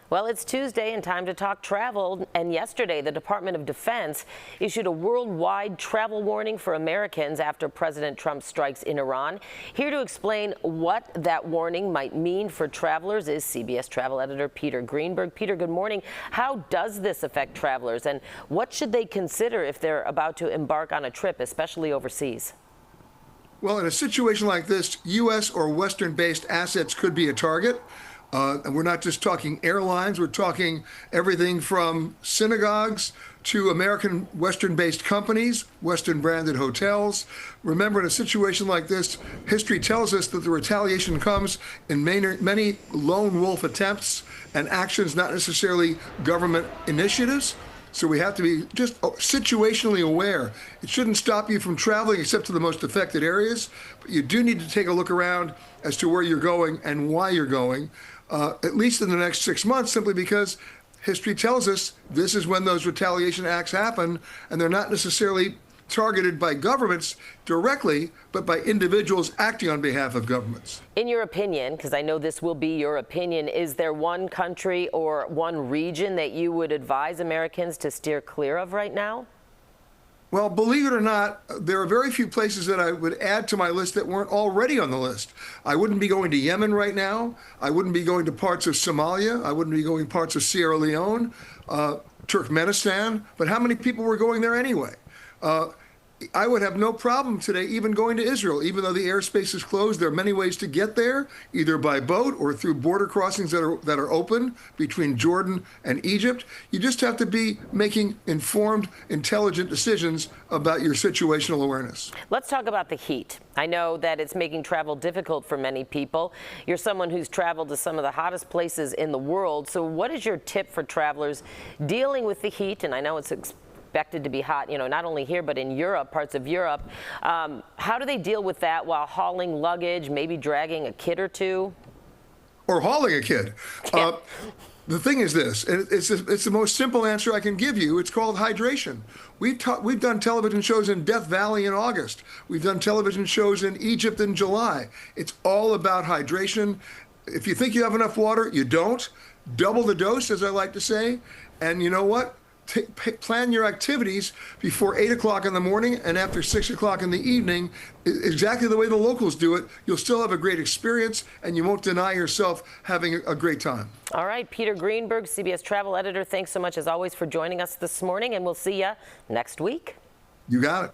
Well, it's Tuesday and time to talk travel. And yesterday, the Department of Defense issued a worldwide travel warning for Americans after President Trump's strikes in Iran. Here to explain what that warning might mean for travelers is CBS travel editor Peter Greenberg. Peter, good morning. How does this affect travelers, and what should they consider if they're about to embark on a trip, especially overseas? Well, in a situation like this, U.S. or Western-based assets could be a target. And we're not just talking airlines, we're talking everything from synagogues to American Western-based companies, Western-branded hotels. Remember, in a situation like this, history tells us that the retaliation comes in many lone wolf attempts and actions, not necessarily government initiatives. So we have to be just situationally aware. It shouldn't stop you from traveling except to the most affected areas, but you do need to take a look around as to where you're going and why you're going, at least in the next 6 months, simply because history tells us this is when those retaliation acts happen, and they're not necessarily targeted by governments directly, but by individuals acting on behalf of governments. In your opinion, because I know this will be your opinion, is there one country or one region that you would advise Americans to steer clear of right now? Well, believe it or not, there are very few places that I would add to my list that weren't already on the list. I wouldn't be going to Yemen right now. I wouldn't be going to parts of Somalia. I wouldn't be going to parts of Sierra Leone, Turkmenistan. But how many people were going there anyway? I would have no problem today even going to Israel. Even though the airspace is closed, there are many ways to get there, either by boat or through border crossings that are open between Jordan and Egypt. You just have to be making informed, intelligent decisions about your situational awareness. Let's talk about the heat. I know that it's making travel difficult for many people. You're someone who's traveled to some of the hottest places in the world. So what is your tip for travelers dealing with the heat? And I know it's expected to be hot, not only here, but in Europe, parts of Europe. How do they deal with that while hauling luggage, maybe dragging a kid or two? Or hauling a kid. Yeah. The thing is this, and it's the most simple answer I can give you. It's called hydration. We've done television shows in Death Valley in August. We've done television shows in Egypt in July. It's all about hydration. If you think you have enough water, you don't. Double the dose, as I like to say. And you know what? Plan your activities before 8 o'clock in the morning and after 6 o'clock in the evening, exactly the way the locals do it. You'll still have a great experience, and you won't deny yourself having a great time. All right, Peter Greenberg, CBS travel editor, thanks so much as always for joining us this morning, and we'll see you next week. You got it.